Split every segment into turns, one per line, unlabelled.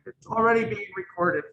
It's already being recorded.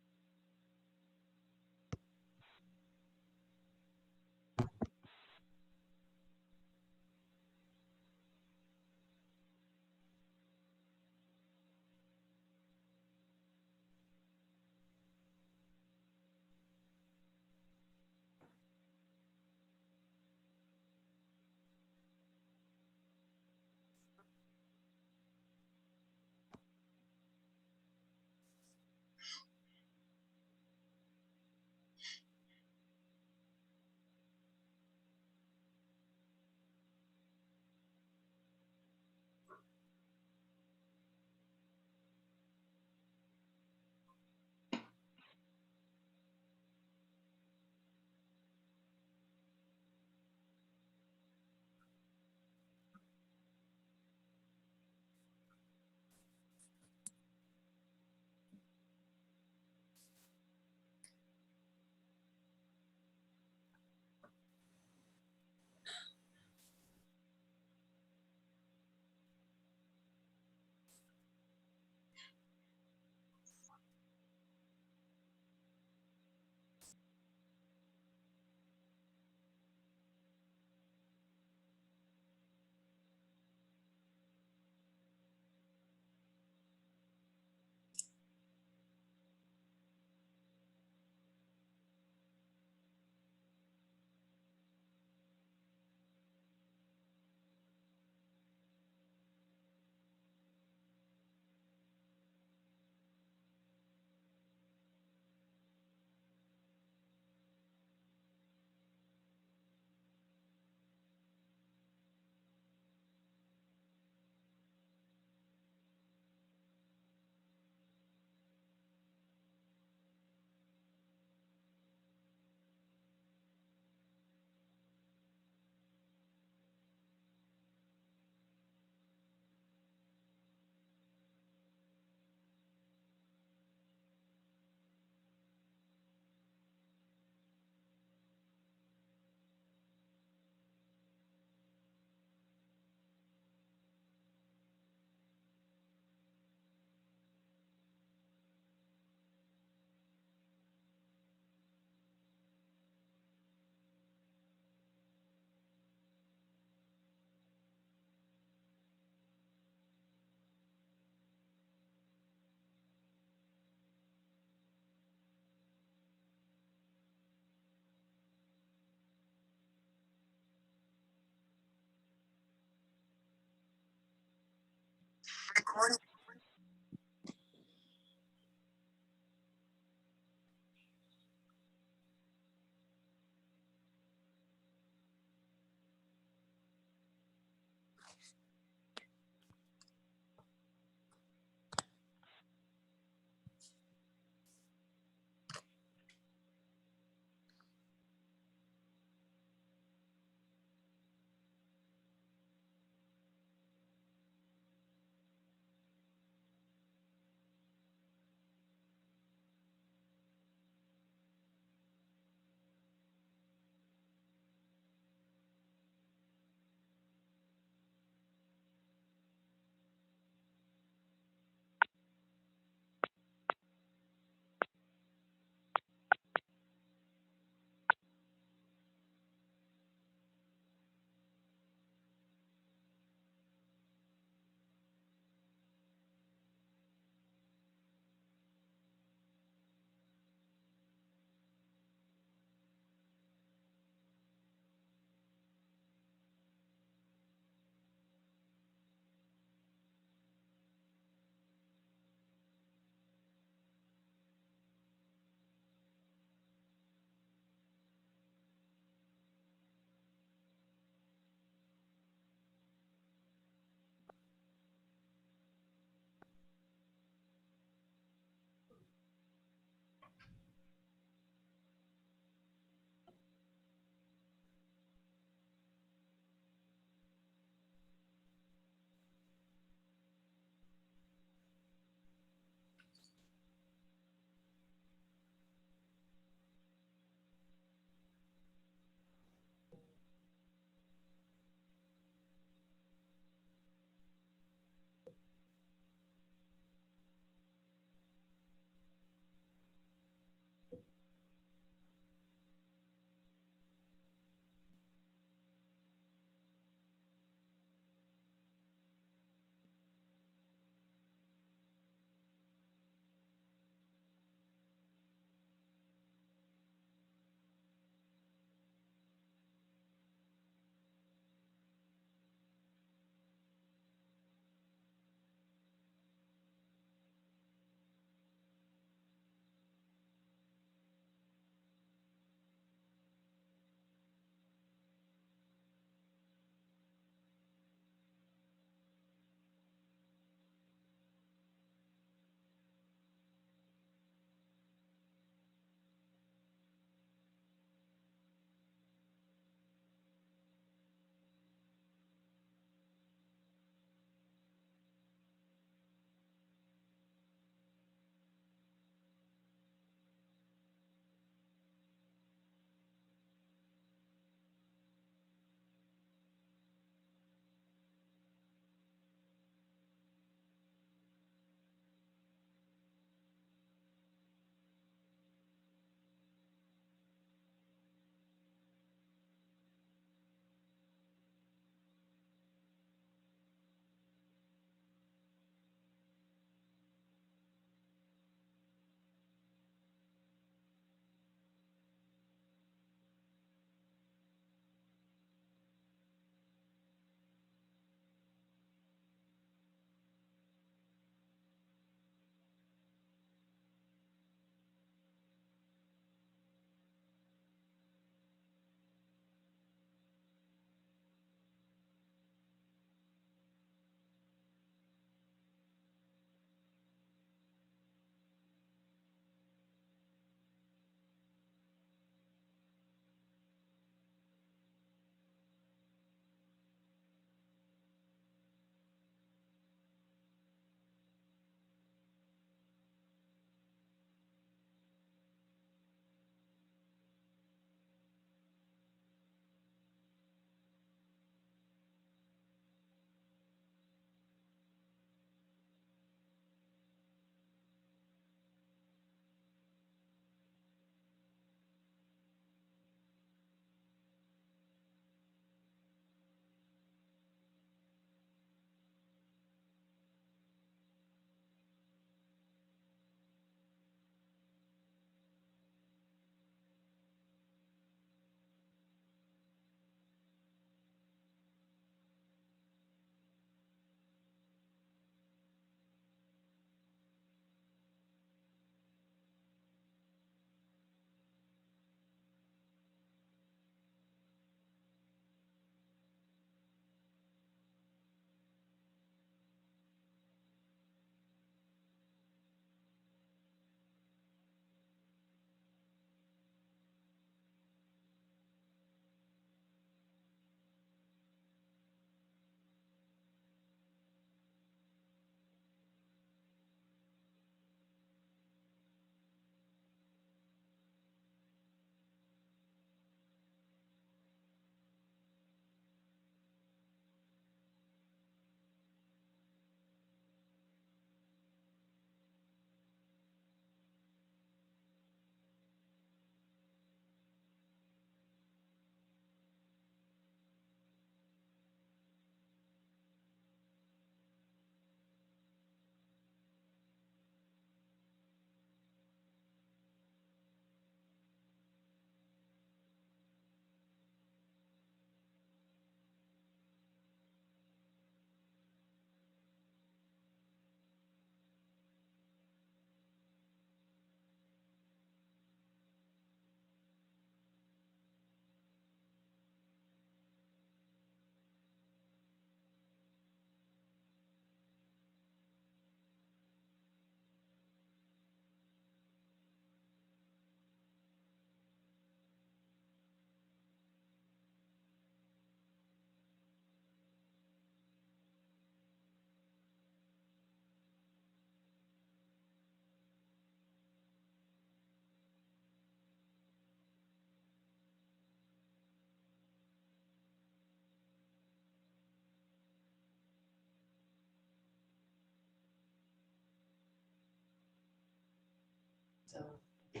so,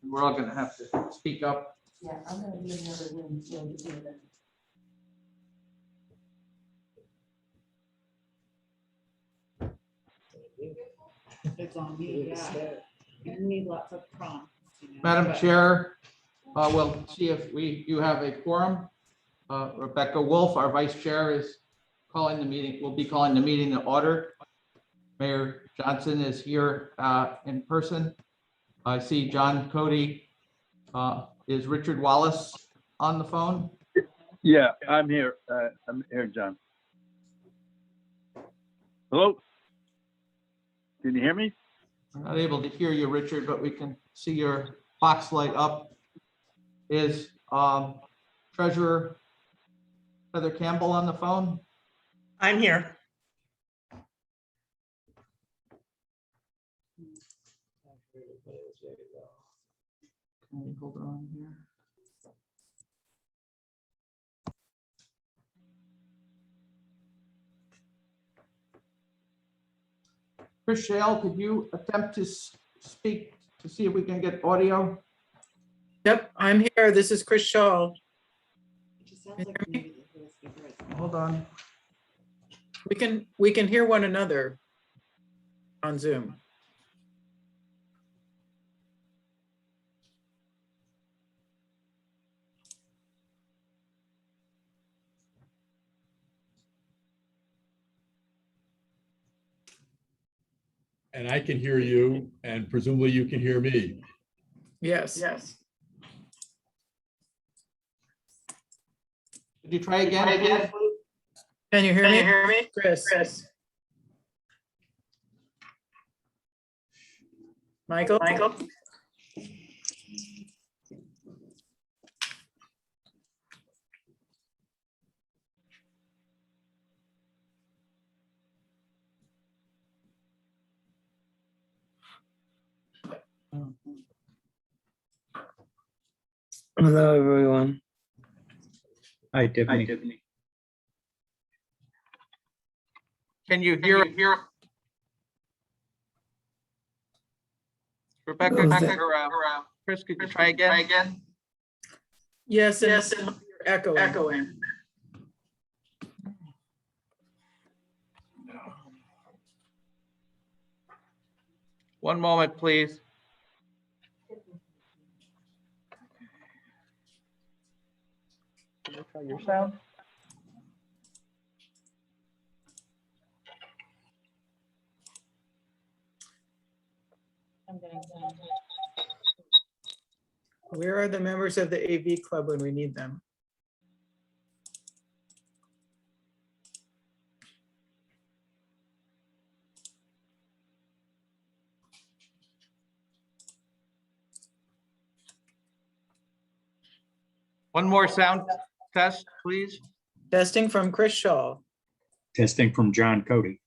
We're all gonna have to speak up.
yeah, I'm gonna be in another room. So you do that.
It's on me, yeah. You need lots of prompts. You know,
Madam
but-
Chair, we'll see if you have a quorum. Rebecca Wolf, our Vice Chair, is calling the meeting, will be calling the meeting to order. Mayor Johnson is here in person. I see John Cody. Is Richard Wallace on the phone?
Yeah, I'm here. I'm here, John. Hello? Can you hear me?
I'm not able to hear you, Richard, but we can see your box light up. Is Treasurer Heather Campbell on the phone?
I'm here.
Okay, hold on here. Chris Shale, could you attempt to speak to see if we can get audio?
Yep, I'm here. This is Chris Shaw.
It just sounds like maybe the whole speaker is-
Hold on.
We can hear one another on Zoom.
And I can hear you, and presumably you can hear me.
Yes. Yes.
Could you try again?
Can you hear me? Chris? Michael?
Hello, everyone.
Hi, Tiffany.
Can you hear? Rebecca,
What was that?
Chris, could you try again?
Yes, and you're echoing.
One moment, please. Can you try your sound?
Where are the members of the AV club when we need them?
One more sound test, please.
Testing from Chris Shaw.
Testing from John Cody.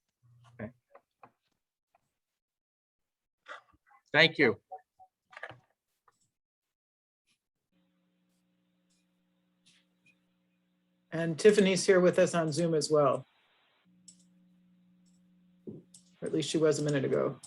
Thank you.
And Tiffany's here with us on Zoom as well. Or at least she was a minute ago.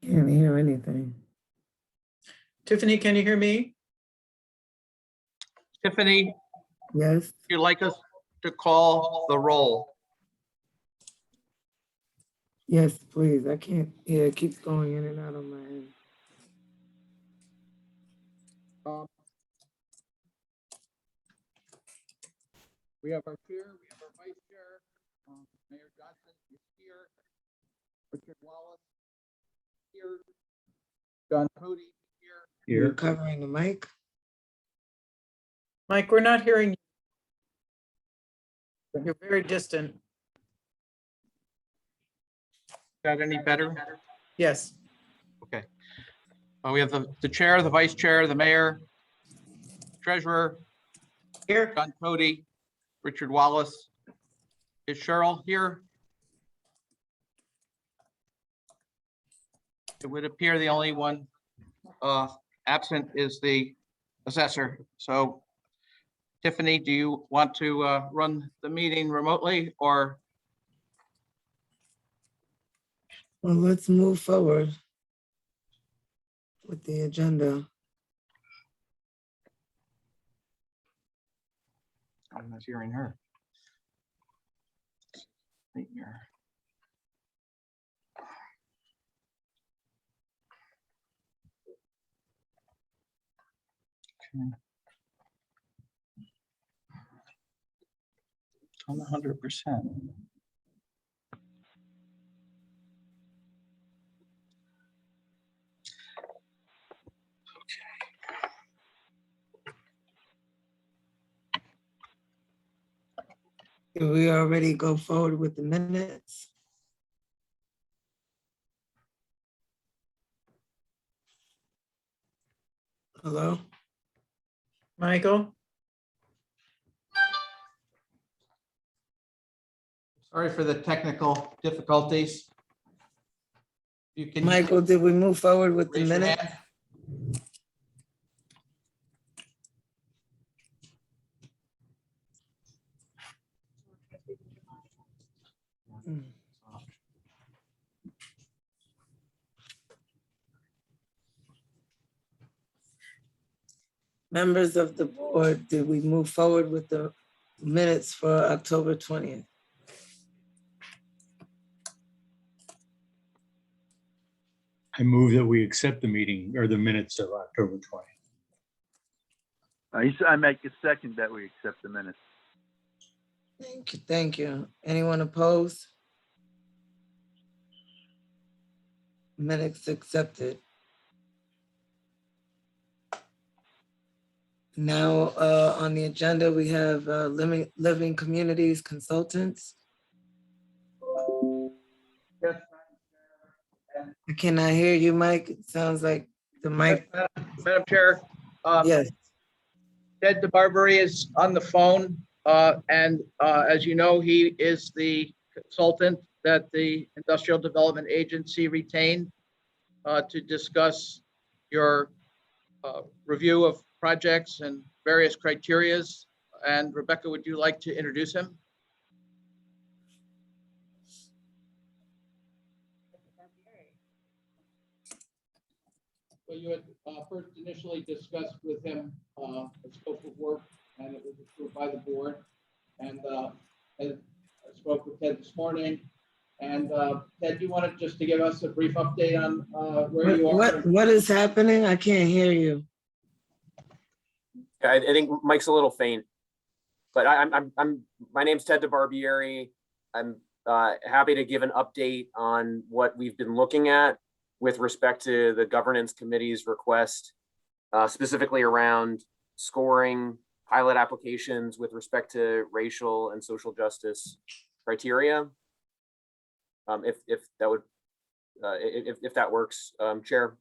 Can't hear anything.
Tiffany, can you hear me?
Tiffany,
Yes,
would you like us to call the roll?
yes, please. I can't, yeah, it keeps going in and out on my end.
We have our chair, we have our vice chair. Mayor Johnson is here. Richard Wallace here. John Cody here.
You're
Here.
covering the mic?
Mike, we're not hearing you. You're very distant.
Is that any better?
Yes.
Okay. We have the chair, the vice chair, the mayor, treasurer,
Here.
John Cody, Richard Wallace. Is Cheryl here? It would appear the only one absent is the assessor. So Tiffany, do you want to run the meeting remotely or?
Well, let's move forward with the agenda.
I'm not hearing her. Wait here. Okay. On 100%.
Did we already go forward with the minutes? Hello?
Michael?
Sorry for the technical difficulties. You can
Michael, did we move forward with the
raise your
minutes?
hand.
Members of the board, did we move forward with the minutes for October 20th?
I move that we accept the meeting or the minutes of October 20th.
I make a second that we accept the minutes.
Thank you, thank you. Anyone opposed? Minutes accepted. Now, on the agenda, we have Living Communities Consultants. I cannot hear you, Mike. It sounds like the mic,
Madam Chair,
yes.
Ted DeBarberry is on the phone. And as you know, he is the consultant that the Industrial Development Agency retained to discuss your review of projects and various criterias. And Rebecca, would you like to introduce him? Well, you had first initially discussed with him the scope of work, and it was approved by the board. And I spoke with Ted this morning. And Ted, you wanted just to give us a brief update on where you are?
What is happening? I can't hear you.
I think Mike's a little faint, but my name's Ted DeBarbieri. I'm happy to give an update on what we've been looking at with respect to the governance committee's request, specifically around scoring pilot applications with respect to racial and social justice criteria. If that would, if that works, Chair.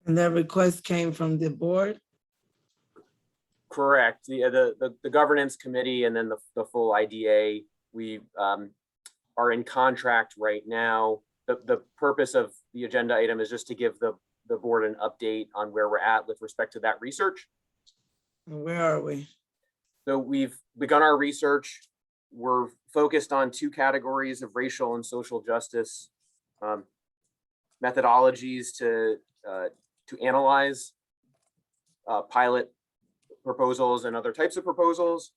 And that request came from the board?
Correct. The governance committee and then the full IDA, we are in contract right now. The purpose of the agenda item is just to give the board an update on where we're at with respect to that research.
Where are we?
So we've begun our research. We're focused on two categories of racial and social justice methodologies to analyze pilot proposals and other types of proposals.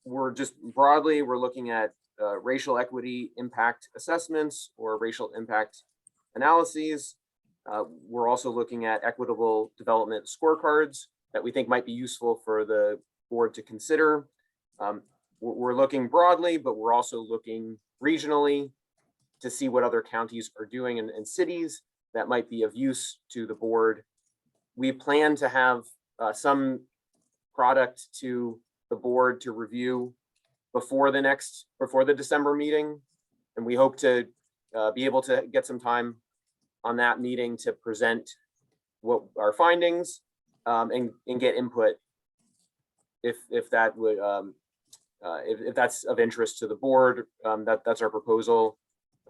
We're just broadly, we're looking at racial equity impact assessments or racial impact analyses. We're also looking at equitable development scorecards that we think might be useful for the board to consider. We're looking broadly, but we're also looking regionally to see what other counties are doing and cities that might be of use to the board. We plan to have some product to the board to review before the December meeting. And we hope to be able to get some time on that meeting to present what our findings and get input if that would, if that's of interest to the board, that's our proposal,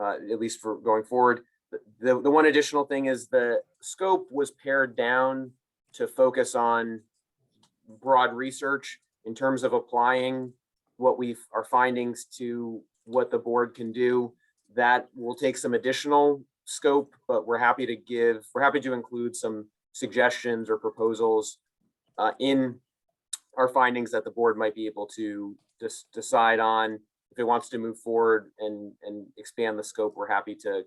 at least for going forward. The one additional thing is the scope was pared down to focus on broad research in terms of applying what our findings to what the board can do. That will take some additional scope, but we're happy to include some suggestions or proposals in our findings that the board might be able to just decide on. If it wants to move forward and expand the scope, we're happy to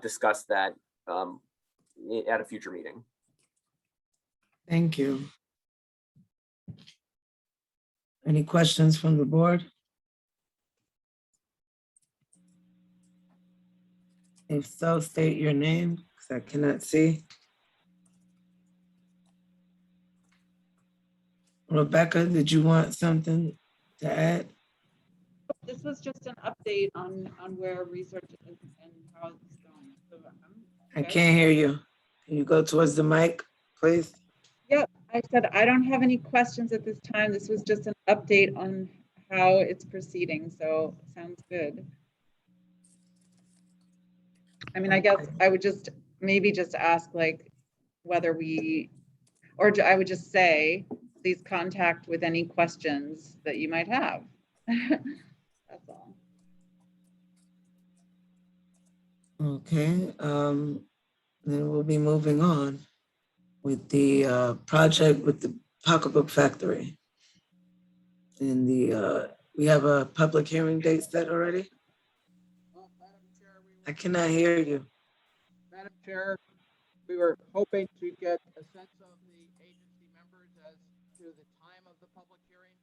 discuss that at a future meeting.
Thank you. Any questions from the board? If so, state your name, because I cannot see. Rebecca, did you want something to add?
This was just an update on where research is and how it's going. So
I can't hear you. Can you go towards the mic, please?
Yep, I said I don't have any questions at this time. This was just an update on how it's proceeding. So sounds good. I mean, I guess I would just maybe just ask like whether I would just say, please contact with any questions that you might have. That's all.
Okay, then we'll be moving on with the project with the Pocketbook Factory. And we have a public hearing date set already?
Madam Chair,
I cannot hear you.
Madam Chair, we were hoping to get a sense of the agency members as to the time of the public hearing.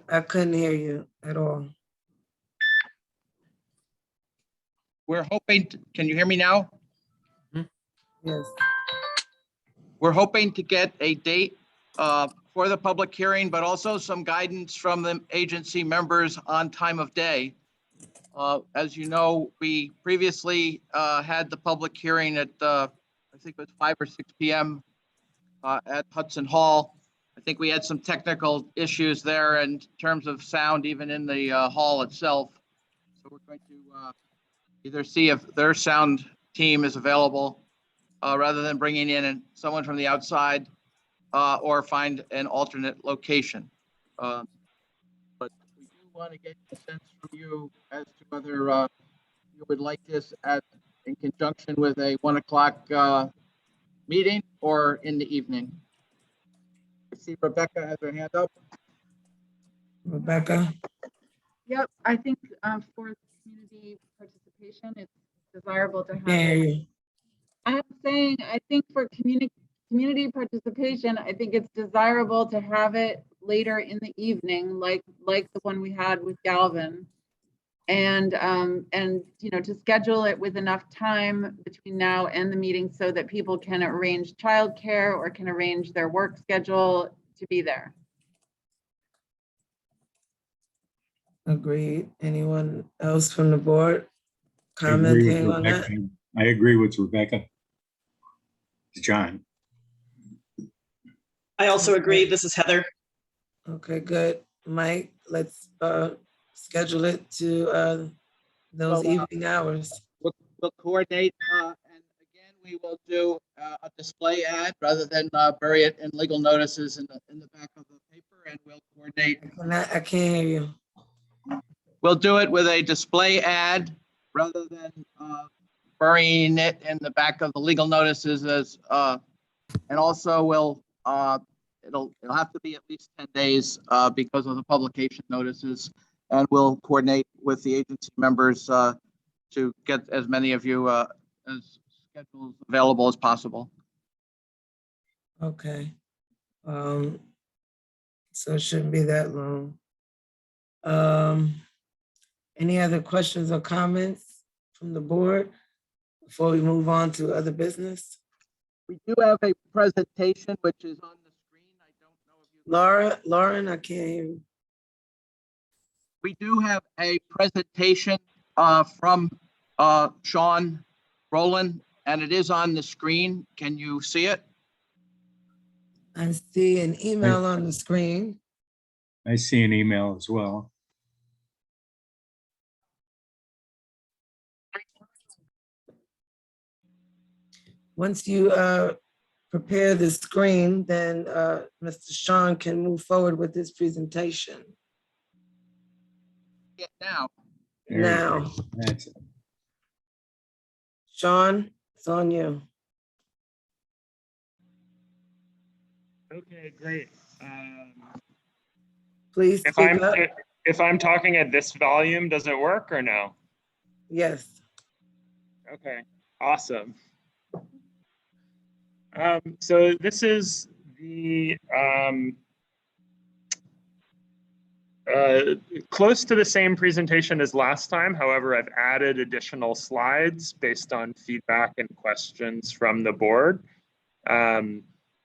I couldn't hear you at all.
We're hoping, can you hear me now?
Yes.
We're hoping to get a date for the public hearing, but also some guidance from the agency members on time of day. As you know, we previously had the public hearing at, I think it was 5 or 6 p.m. At Hudson Hall. I think we had some technical issues there in terms of sound, even in the hall itself. So we're going to either see if their sound team is available rather than bringing in someone from the outside or find an alternate location. But we do want to get a sense from you as to whether you would like this in conjunction with a 1 o'clock meeting or in the evening. I see Rebecca has her hand up.
Rebecca?
Yep, I think for community participation, it's desirable to have
Can't hear you.
I'm saying, I think for community participation, I think it's desirable to have it later in the evening, like the one we had with Galvin. And to schedule it with enough time between now and the meeting so that people can arrange childcare or can arrange their work schedule to be there.
Agreed. Anyone else from the board
I agree with
commenting on that?
Rebecca. I agree with Rebecca. John.
I also agree. This is Heather.
Okay, good. Mike, let's schedule it to those evening hours.
We'll coordinate, and again, we will do a display ad rather than bury it in legal notices in the back of the paper, and we'll coordinate.
I can't hear you.
We'll do it with a display ad rather than burying it in the back of the legal notices and also it'll have to be at least 10 days because of the publication notices, and we'll coordinate with the agency members to get as many of you as schedules available as possible.
Okay. So it shouldn't be that long. Any other questions or comments from the board before we move on to other business?
We do have a presentation which is on the screen. I don't know if you.
Lauren, I can't hear you.
We do have a presentation from Sean Rowland, and it is on the screen. Can you see it?
I see an email on the screen.
I see an email as well.
Once you prepare the screen, then Mr. Sean can move forward with his presentation.
Yeah, now,
There it
Now,
is. That's it.
Sean, it's on you.
Okay, great.
Please
If
speak up.
I'm talking at this volume, does it work or no?
Yes.
Okay, awesome. So this is the close to the same presentation as last time. However, I've added additional slides based on feedback and questions from the board.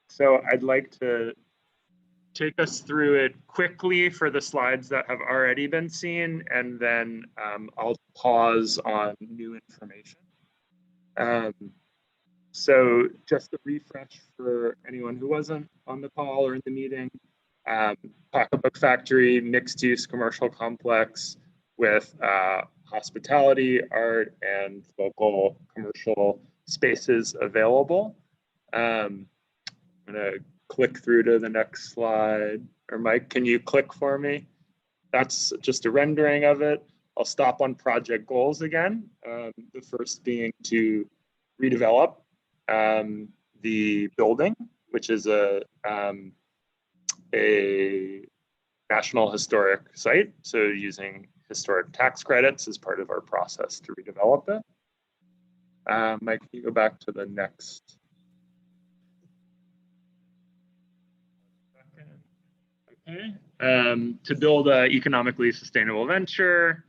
So I'd like to take us through it quickly for the slides that have already been seen, and then I'll pause on new information. So just a refresh for anyone who wasn't on the call or in the meeting, Pocketbook Factory, mixed-use commercial complex with hospitality, art, and local commercial spaces available. I'm gonna click through to the next slide. Or Mike, can you click for me? That's just a rendering of it. I'll stop on project goals again. The first being to redevelop the building, which is a National Historic Site. So using historic tax credits as part of our process to redevelop it. Mike, can you go back to the next? Okay. To build an economically sustainable venture.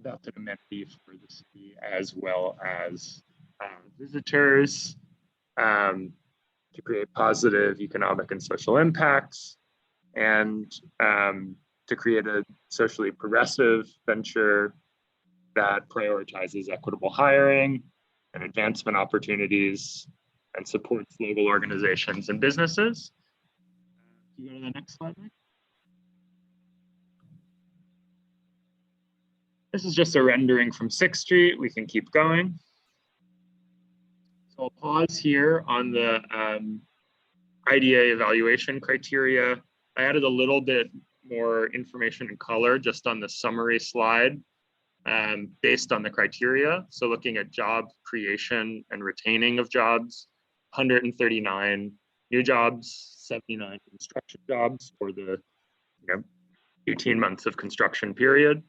That's an amenity for the city as well as visitors, to create positive economic and social impacts, and to create a socially progressive venture that prioritizes equitable hiring and advancement opportunities and supports local organizations and businesses. Can you go to the next slide, Mike? This is just a rendering from 6th Street. We can keep going. So I'll pause here on the IDA evaluation criteria. I added a little bit more information and color just on the summary slide based on the criteria. So looking at job creation and retaining of jobs, 139 new jobs, 79 construction jobs for the 18 months of construction period.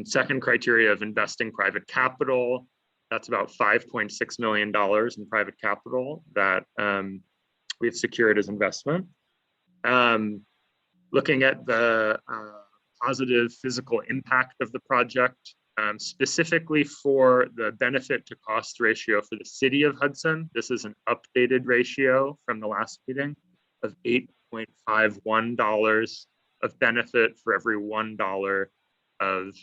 Second criteria of investing private capital, that's about $5.6 million in private capital that we've secured as investment. Looking at the positive physical impact of the project, specifically for the benefit to cost ratio for the city of Hudson. This is an updated ratio from the last meeting of $8.51 of benefit for every $1 of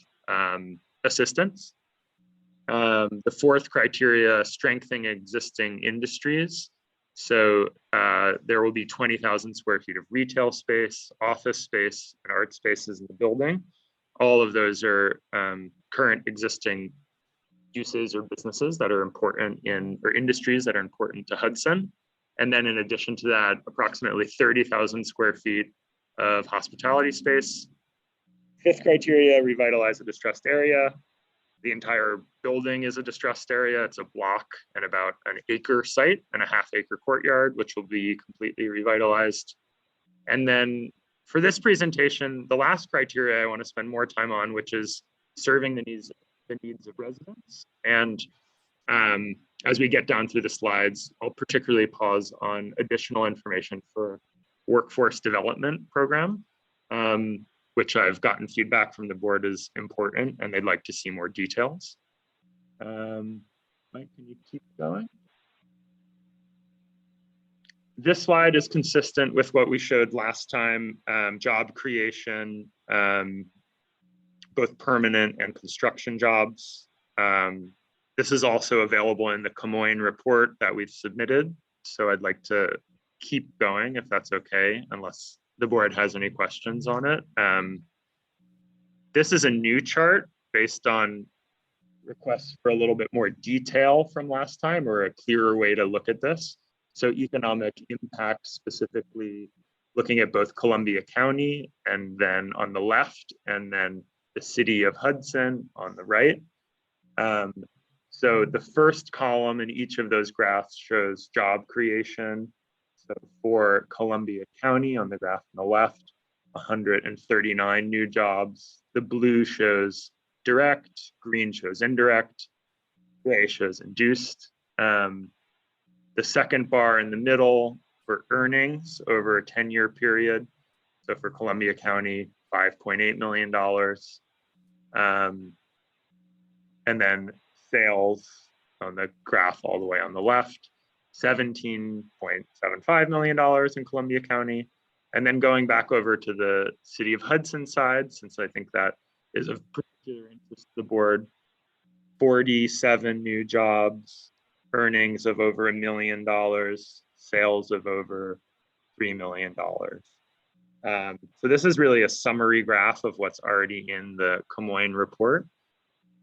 assistance. The fourth criteria, strengthening existing industries. So there will be 20,000 square feet of retail space, office space, and art spaces in the building. All of those are current existing uses or businesses that are important or industries that are important to Hudson. And then in addition to that, approximately 30,000 square feet of hospitality space. Fifth criteria, revitalize a distressed area. The entire building is a distressed area. It's a block and about an acre site and a half-acre courtyard, which will be completely revitalized. And then for this presentation, the last criteria I want to spend more time on, which is serving the needs of residents. And as we get down through the slides, I'll particularly pause on additional information for workforce development program, which I've gotten feedback from the board is important and they'd like to see more details. Mike, can you keep going? This slide is consistent with what we showed last time, job creation, both permanent and construction jobs. This is also available in the Camoin report that we've submitted So I'd like to keep going if that's okay, unless the board has any questions on it. This is a new chart based on requests for a little bit more detail from last time, or a clearer way to look at this. So economic impact, specifically looking at both Columbia County and then on the left, and then the city of Hudson on the right. So the first column in each of those graphs shows job creation. So for Columbia County on the graph on the left, 139 new jobs. The blue shows direct, green shows indirect, gray shows induced. The second bar in the middle for earnings over a 10-year period. So for Columbia County, $5.8 million. And then sales on the graph all the way on the left, $17.75 million in Columbia County. And then going back over to the city of Hudson side, since I think that is of particular interest to the board, 47 new jobs, earnings of over $1 million, sales of over $3 million. So this is really a summary graph of what's already in the Camoin report.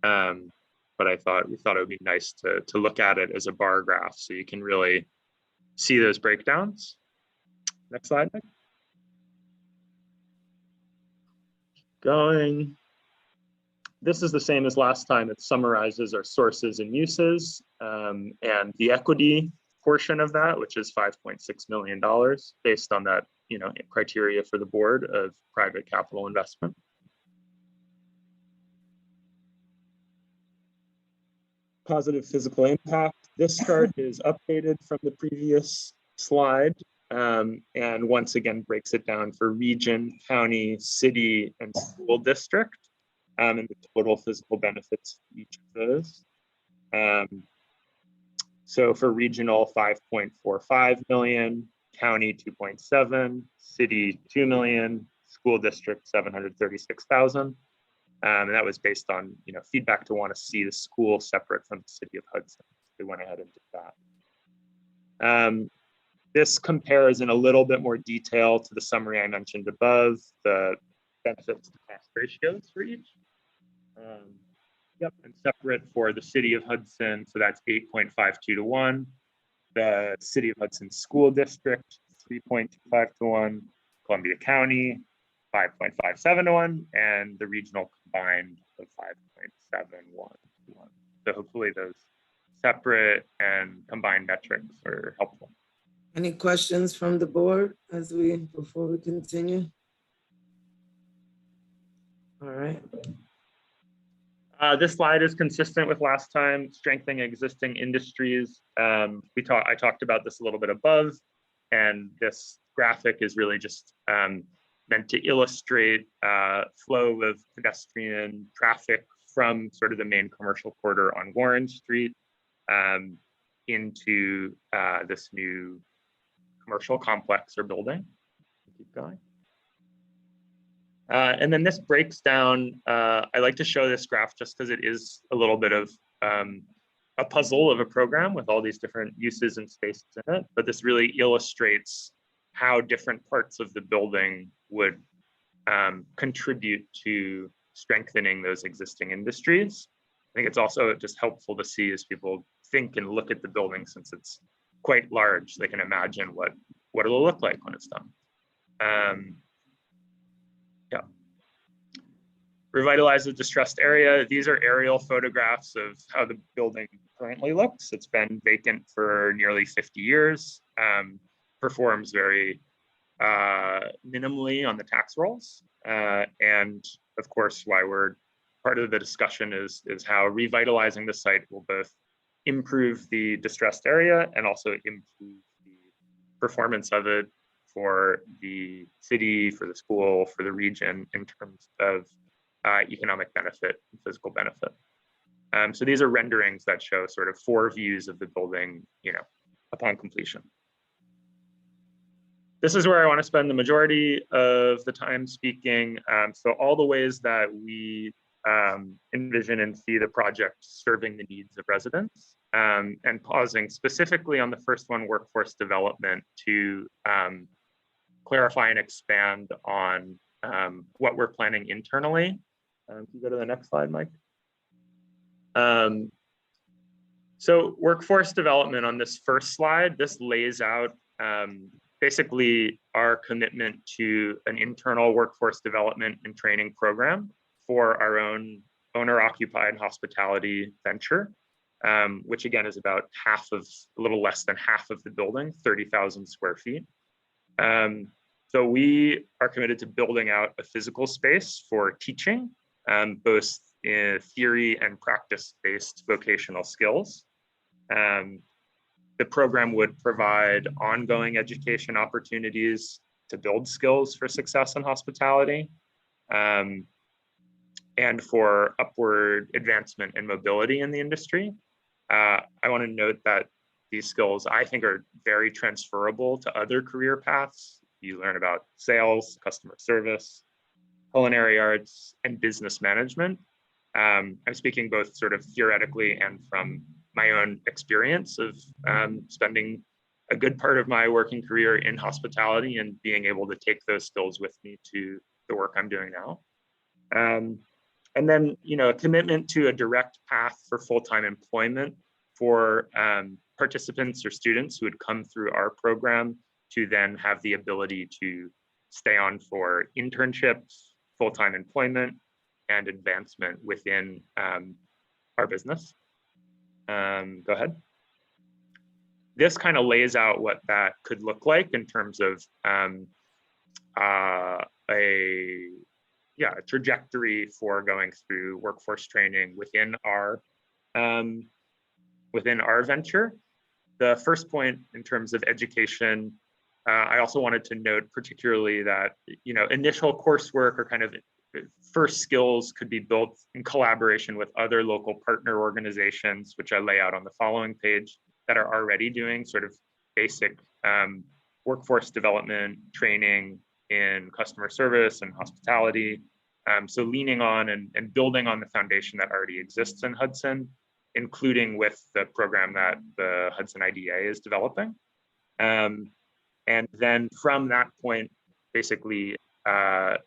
But we thought it would be nice to look at it as a bar graph so you can really see those breakdowns. Next slide, Nick. Going. This is the same as last time. It summarizes our sources and uses, and the equity portion of that, which is $5.6 million based on that, criteria for the board of private capital investment. Positive physical impact. This chart is updated from the previous slide, and once again breaks it down for region, county, city, and school district, and the total physical benefits for each of those. So for regional, 5.45 million, county 2.7, city 2 million, school district 736,000. And that was based on feedback to want to see the school separate from the city of Hudson. We went ahead and did that. This compares in a little bit more detail to the summary I mentioned above, the benefits to cost ratios for each. And separate for the city of Hudson, so that's 8.52 to 1. The city of Hudson School District, 3.25 to 1. Columbia County, 5.57 to 1, and the regional combined of 5.71 to 1. So hopefully those separate and combined metrics are helpful.
Any questions from the board before we continue? All right.
This slide is consistent with last time, strengthening existing industries. I talked about this a little bit above, and this graphic is really just meant to illustrate flow of pedestrian traffic from sort of the main commercial quarter on Warren Street into this new commercial complex or building. Keep going. And then this breaks down, I like to show this graph just because it is a little bit of a puzzle of a program with all these different uses and spaces in it, but this really illustrates how different parts of the building would contribute to strengthening those existing industries. I think it's also just helpful to see as people think and look at the building, since it's quite large, they can imagine what it'll look like when it's done. Revitalize the distressed area. These are aerial photographs of how the building currently looks. It's been vacant for nearly 50 years, performs very minimally on the tax rolls. And of course, why we're part of the discussion is how revitalizing the site will both improve the distressed area and also improve the performance of it for the city, for the school, for the region in terms of economic benefit and physical benefit. So these are renderings that show sort of 4 views of the building, upon completion. This is where I want to spend the majority of the time speaking. So all the ways that we envision and see the project serving the needs of residents, and pausing specifically on the first one, workforce development, to clarify and expand on what we're planning internally. Can you go to the next slide, Mike? So workforce development on this first slide, this lays out basically our commitment to an internal workforce development and training program for our own owner-occupied hospitality venture, which again is about a little less than half of the building, 30,000 square feet. So we are committed to building out a physical space for teaching, both in theory and practice-based vocational skills. The program would provide ongoing education opportunities to build skills for success in hospitality, and for upward advancement and mobility in the industry. I want to note that these skills, I think, are very transferable to other career paths. You learn about sales, customer service, culinary arts, and business management. I'm speaking both sort of theoretically and from my own experience of spending a good part of my working career in hospitality and being able to take those skills with me to the work I'm doing now. And then, a commitment to a direct path for full-time employment for participants or students who would come through our program to then have the ability to stay on for internships, full-time employment, and advancement within our business. Go ahead. This kind of lays out what that could look like in terms of a trajectory for going through workforce training within our venture. The first point in terms of education, I also wanted to note particularly that initial coursework or kind of first skills could be built in collaboration with other local partner organizations, which I lay out on the following page, that are already doing sort of basic workforce development training in customer service and hospitality. So leaning on and building on the foundation that already exists in Hudson, including with the program that the Hudson IDA is developing. And then from that point, basically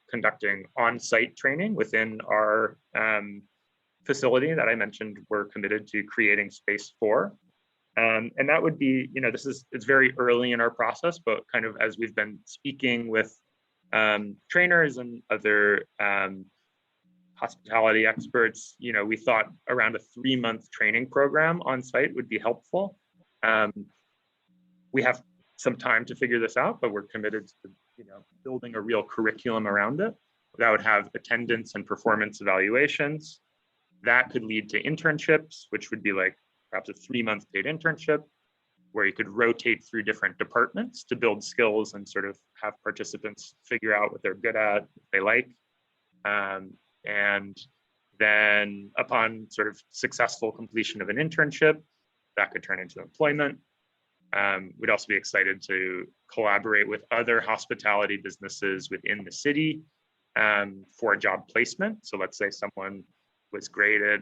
conducting on-site training within our facility that I mentioned we're committed to creating space for. And that would be, it's very early in our process, but kind of as we've been speaking with trainers and other hospitality experts, we thought around a 3-month training program on site would be helpful. We have some time to figure this out, but we're committed to building a real curriculum around it that would have attendance and performance evaluations. That could lead to internships, which would be like perhaps a 3-month paid internship where you could rotate through different departments to build skills and sort of have participants figure out what they're good at, what they like. And then upon sort of successful completion of an internship, that could turn into employment. We'd also be excited to collaborate with other hospitality businesses within the city for a job placement. So let's say someone was great at,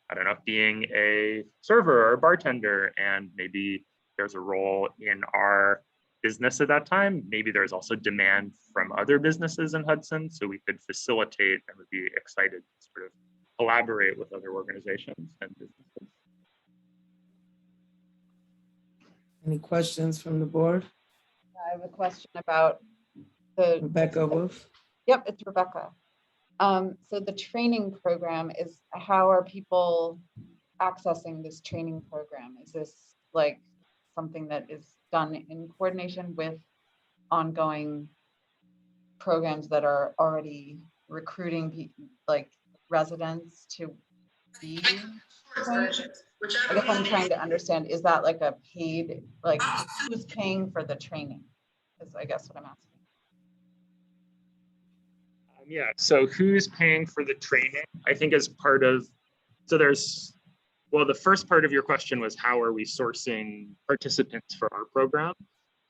I don't know, being a server or a bartender, and maybe there's a role in our business at that time. Maybe there's also demand from other businesses in Hudson, so we could facilitate and would be excited to sort of collaborate with other organizations and businesses.
Any questions from the board?
I have a question about the.
Rebecca Wolf?
Yep, it's Rebecca. So the training program is, how are people accessing this training program? Is this like something that is done in coordination with ongoing programs that are already recruiting like residents to be trained? I guess I'm trying to understand, is that like a paid, like who's paying for the training? Is I guess what I'm asking.
Yeah, so who's paying for the training? I think as part of, so there's, well, the first part of your question was how are we sourcing participants for our program?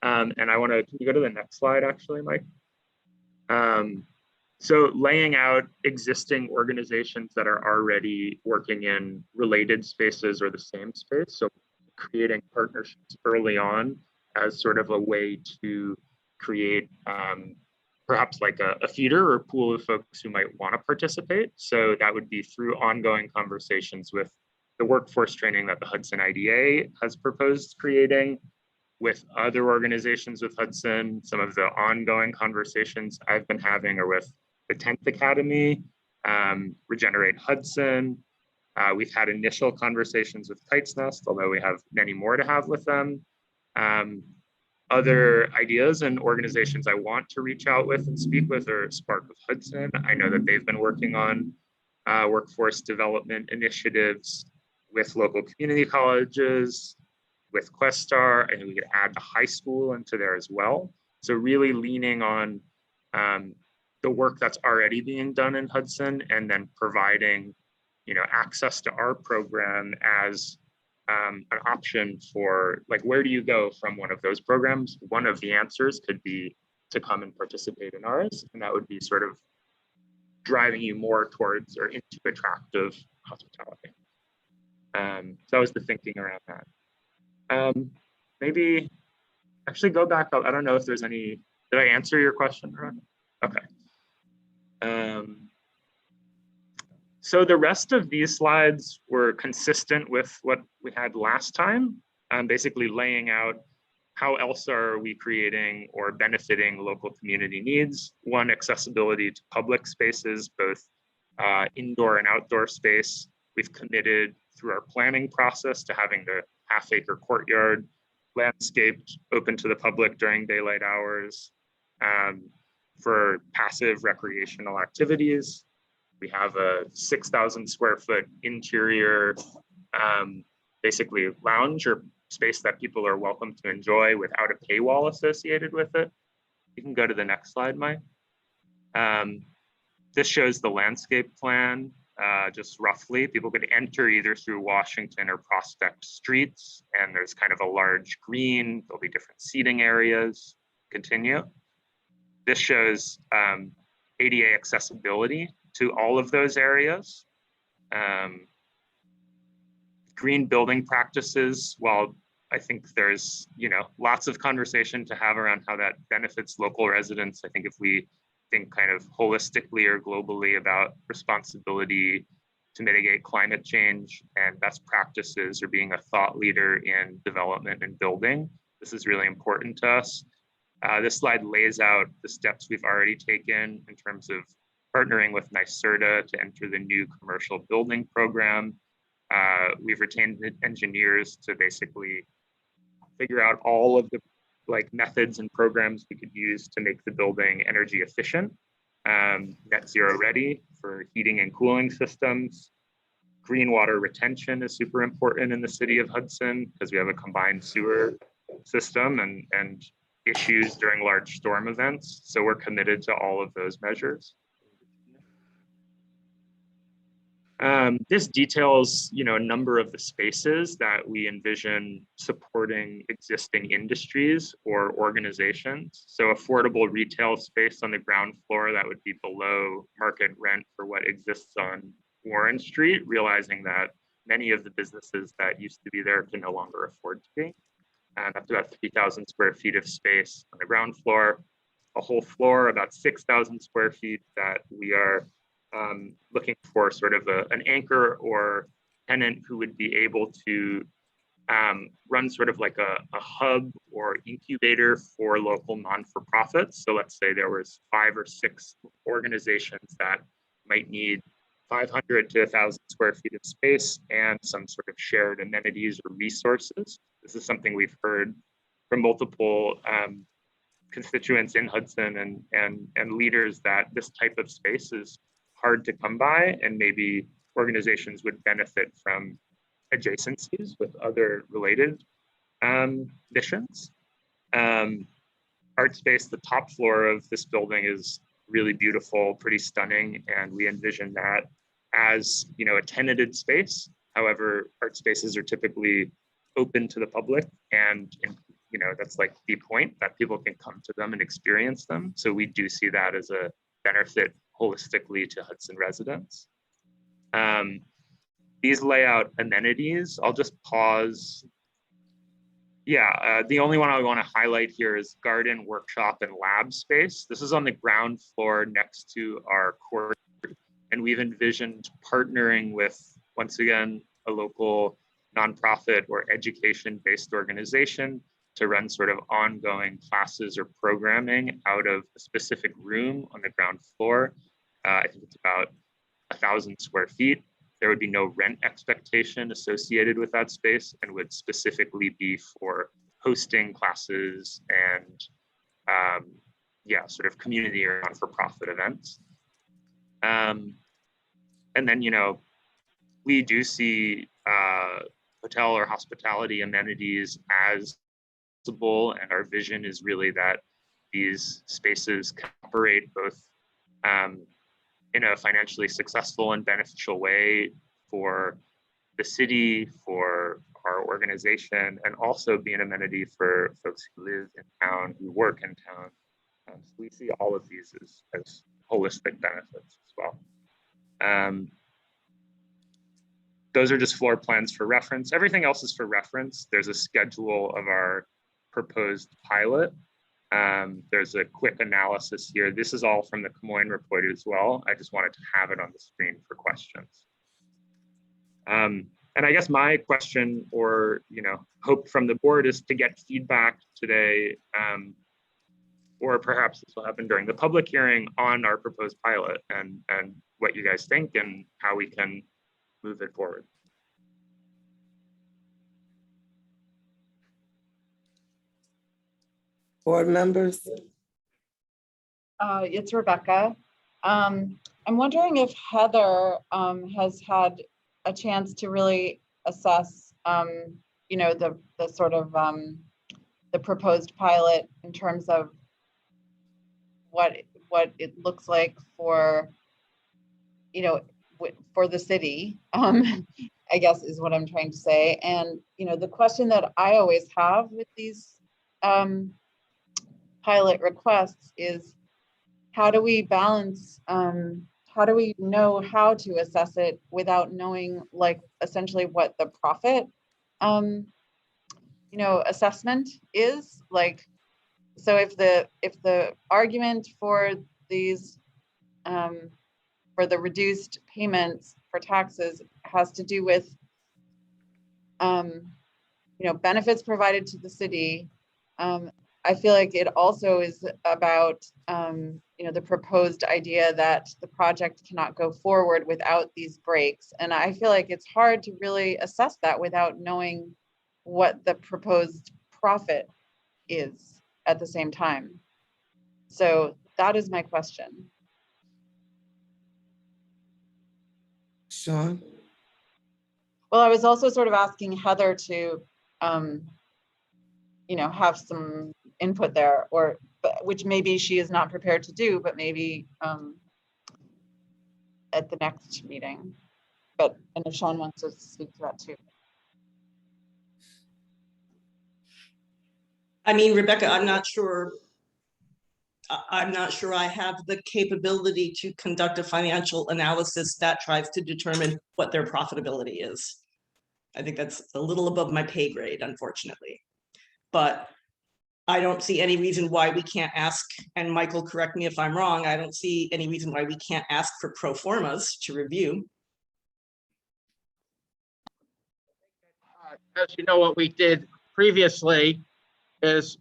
And I want to, can you go to the next slide actually, Mike? So laying out existing organizations that are already working in related spaces or the same space. So creating partnerships early on as sort of a way to create perhaps like a feeder or pool of folks who might want to participate. So that would be through ongoing conversations with the workforce training that the Hudson IDA has proposed creating, with other organizations with Hudson. Some of the ongoing conversations I've been having are with the 10th Academy, Regenerate Hudson. We've had initial conversations with Kite's Nest, although we have many more to have with them. Other ideas and organizations I want to reach out with and speak with are Spark of Hudson. I know that they've been working on workforce development initiatives with local community colleges, with Questar. I think we could add the high school into there as well. So really leaning on the work that's already being done in Hudson, and then providing, access to our program as an option for, like, where do you go from one of those programs? One of the answers could be to come and participate in ours, and that would be sort of driving you more towards or into attractive hospitality. So that was the thinking around that. Maybe actually go back up. I don't know if there's any, did I answer your question? Okay. So the rest of these slides were consistent with what we had last time, basically laying out how else are we creating or benefiting local community needs. One, accessibility to public spaces, both indoor and outdoor space. We've committed through our planning process to having the half-acre courtyard landscaped, open to the public during daylight hours, for passive recreational activities. We have a 6,000 square foot interior, basically lounge or space that people are welcome to enjoy without a paywall associated with it. You can go to the next slide, Mike. This shows the landscape plan, just roughly. People could enter either through Washington or Prospect streets, and there's kind of a large green. There'll be different seating areas. Continue. This shows ADA accessibility to all of those areas. Green building practices, while I think there's lots of conversation to have around how that benefits local residents, I think if we think kind of holistically or globally about responsibility to mitigate climate change and best practices, or being a thought leader in development and building, this is really important to us. This slide lays out the steps we've already taken in terms of partnering with NYSERDA to enter the new commercial building program. We've retained engineers to basically figure out all of the methods and programs we could use to make the building energy efficient, net zero ready for heating and cooling systems. Green water retention is super important in the city of Hudson because we have a combined sewer system and issues during large storm events. So we're committed to all of those measures. This details, a number of the spaces that we envision supporting existing industries or organizations. So affordable retail space on the ground floor that would be below market rent for what exists on Warren Street, realizing that many of the businesses that used to be there can no longer afford to be. And up to about 3,000 square feet of space on the ground floor, a whole floor, about 6,000 square feet that we are looking for sort of an anchor or tenant who would be able to run sort of like a hub or incubator for local non-for-profits. So let's say there was 5 or 6 organizations that might need 500 to 1,000 square feet of space and some sort of shared amenities or resources. This is something we've heard from multiple constituents in Hudson and leaders, that this type of space is hard to come by, and maybe organizations would benefit from adjacencies with other related missions. Art space, the top floor of this building is really beautiful, pretty stunning, and we envision that as a tenanted space. However, art spaces are typically open to the public, and that's like the point, that people can come to them and experience them. So we do see that as a benefit holistically to Hudson residents. These layout amenities, I'll just pause. Yeah, the only one I want to highlight here is garden, workshop, and lab space. This is on the ground floor next to our court, and we've envisioned partnering with, once again, a local nonprofit or education-based organization to run sort of ongoing classes or programming out of a specific room on the ground floor. I think it's about 1,000 square feet. There would be no rent expectation associated with that space and would specifically be for hosting classes and yeah, sort of community or not-for-profit events. And then, you know, we do see hotel or hospitality amenities as possible, and our vision is really that these spaces can operate both in a financially successful and beneficial way for the city, for our organization, and also be an amenity for folks who live in town, who work in town. So we see all of these as holistic benefits as well. Those are just floor plans for reference. Everything else is for reference. There's a schedule of our proposed pilot. There's a quick analysis here. This is all from the Camoin report as well. I just wanted to have it on the screen for questions. And I guess my question or, you know, hope from the board is to get feedback today, or perhaps this will happen during the public hearing on our proposed pilot and what you guys think and how we can move it forward.
Board members?
It's Rebecca. I'm wondering if Heather has had a chance to really assess, you know, the sort of the proposed pilot in terms of what it looks like for, you know, for the city, I guess is what I'm trying to say. And, you know, the question that I always have with these pilot requests is, how do we balance, how do we know how to assess it without knowing, like, essentially what the profit, you know, assessment is? Like, so if the argument for these, for the reduced payments for taxes has to do with, you know, benefits provided to the city, I feel like it also is about, you know, the proposed idea that the project cannot go forward without these breaks. And I feel like it's hard to really assess that without knowing what the proposed profit is at the same time. So that is my question.
Sean?
Well, I was also sort of asking Heather to, you know, have some input there, or which maybe she is not prepared to do, but maybe at the next meeting. But, and if Sean wants to speak to that too.
I mean, Rebecca, I'm not sure I have the capability to conduct a financial analysis that tries to determine what their profitability is. I think that's a little above my pay grade, unfortunately. But I don't see any reason why we can't ask, and Michael, correct me if I'm wrong, I don't see any reason why we can't ask for pro formas to review.
As you know, what we did previously is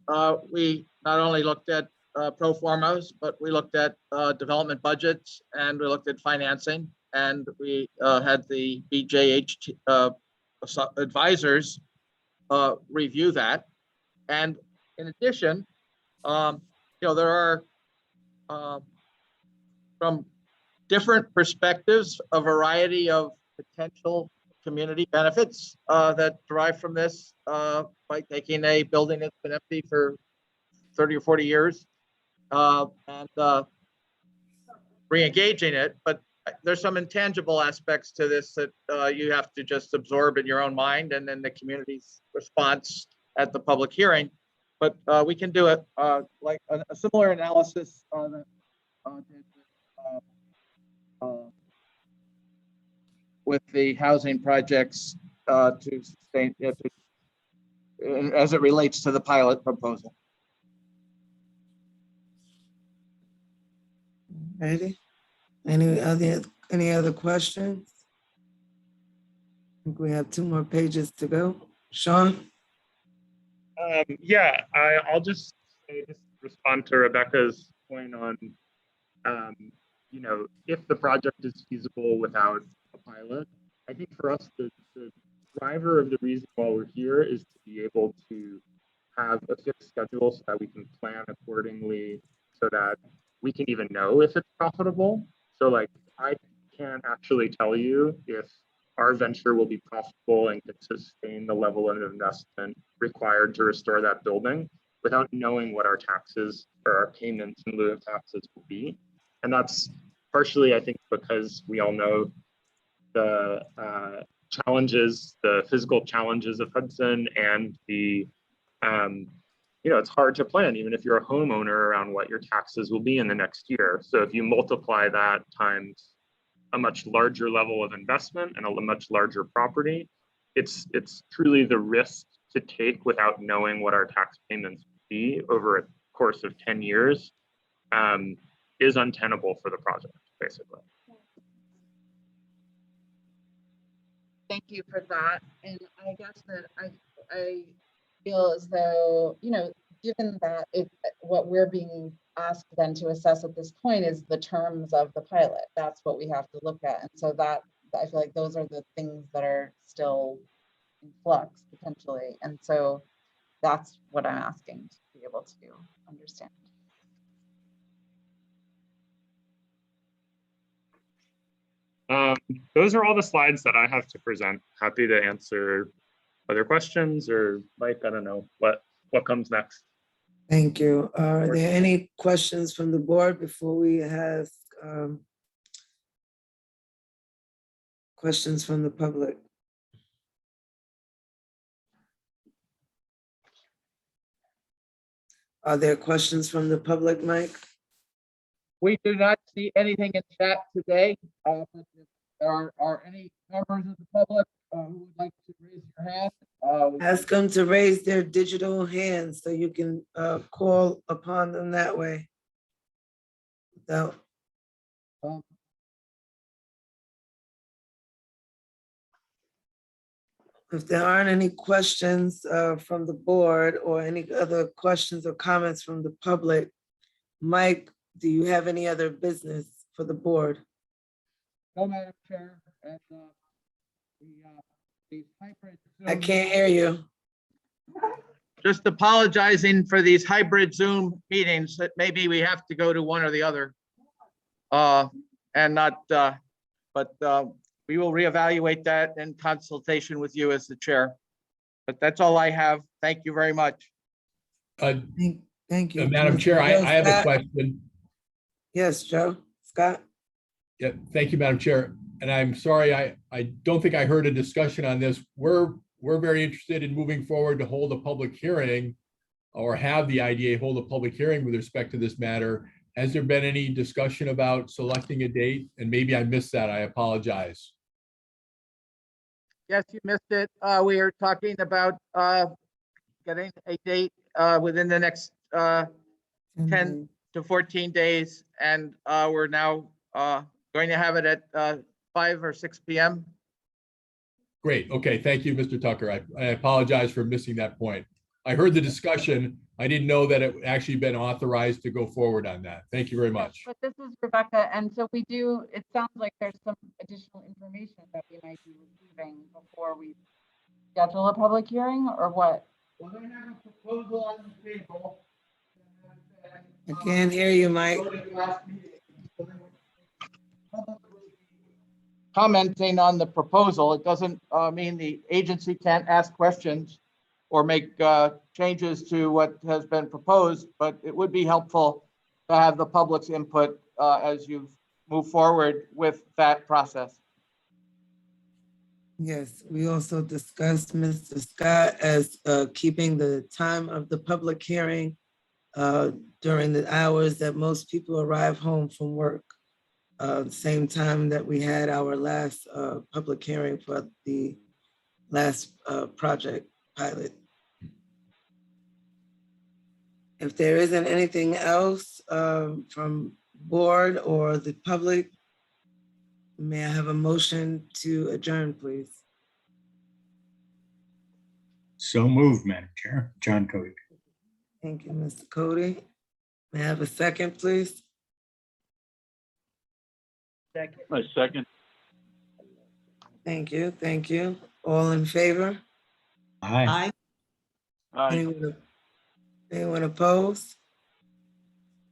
we not only looked at pro formas, but we looked at development budgets, and we looked at financing, and we had the BJH advisors review that. And in addition, you know, there are from different perspectives a variety of potential community benefits that derive from this by taking a building that's been empty for 30 or 40 years and re-engaging it. But there's some intangible aspects to this that you have to just absorb in your own mind, and then the community's response at the public hearing. But we can do it like a similar analysis that with the housing projects to sustain, as it relates to the pilot proposal.
Ready? Any other questions? I think we have 2 more pages to go. Sean?
Yeah, I'll just respond to Rebecca's point on, if the project is feasible without a pilot. I think for us, the driver of the reason why we're here is to be able to have a fixed schedule so that we can plan accordingly, so that we can even know if it's profitable. So like, I can't actually tell you if our venture will be profitable and can sustain the level of investment required to restore that building without knowing what our taxes or our payments in lieu of taxes will be. And that's partially, I think, because we all know the challenges, the physical challenges of Hudson, and the, it's hard to plan, even if you're a homeowner, around what your taxes will be in the next year. So if you multiply that times a much larger level of investment and a much larger property, it's truly the risk to take without knowing what our tax payments will be over a course of 10 years is untenable for the project, basically.
Thank you for that. And I guess that I feel as though, given that what we're being asked then to assess at this point is the terms of the pilot, that's what we have to look at. And so that, I feel like those are the things that are still in flux potentially. And so that's what I'm asking to be able to understand.
Those are all the slides that I have to present. Happy to answer other questions, or Mike, I don't know, what comes next?
Thank you. Are there any questions from the board before we have questions from the public? Are there questions from the public, Mike?
We do not see anything in chat today. If there are any members of the public who would like to raise your hand.
Ask them to raise their digital hands so you can call upon them that way. So, if there aren't any questions from the board or any other questions or comments from the public, Mike, do you have any other business for the board?
No, Madam Chair. And these hybrid
I
Zoom-
can't hear you.
Just apologizing for these hybrid Zoom meetings, that maybe we have to go to one or the other. And not, but we will reevaluate that in consultation with you as the chair. But that's all I have. Thank you very much.
Thank you.
Madam Chair, I have a
Scott?
question.
Yes, Joe. Scott?
Yeah, thank you, Madam Chair. And I'm sorry, I don't think I heard a discussion on this. We're very interested in moving forward to hold a public hearing, or have the IDA hold a public hearing with respect to this matter. Has there been any discussion about selecting a date? And maybe I missed that. I apologize.
Yes, you missed it. We are talking about getting a date within the next 10 to 14 days. And we're now going to have it at 5 or 6 p.m.
Great. Okay. Thank you, Mr. Tucker. I apologize for missing that point. I heard the discussion. I didn't know that it actually been authorized to go forward on that. Thank you very much.
But this is Rebecca, and so we do, it sounds like there's some additional information that we might be receiving before we schedule a public hearing, or what?
Well, they have a proposal on the table.
I can't hear you, Mike.
Commenting on the proposal, it doesn't mean the agency can't ask questions or make changes to what has been proposed, but it would be helpful to have the public's input as you move forward with that process.
Yes, we also discussed Mr. Scott as keeping the time of the public hearing during the hours that most people arrive home from work. same time that we had our last public hearing for the last project pilot. If there isn't anything else from board or the public, may I have a motion to adjourn, please?
So moved, Madam Chair. John Cody.
Thank you, Mr. Cody. May I have a second, please?
A second.
Thank you, thank you. All in favor?
Aye.
Aye.
Anyone opposed?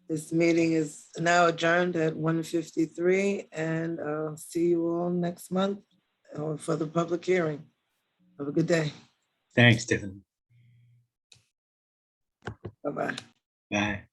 This meeting is now adjourned at 1:53, and I'll see you all next month for the public hearing. Have a good day.
Thanks, Tiffany.
Bye-bye.
Bye.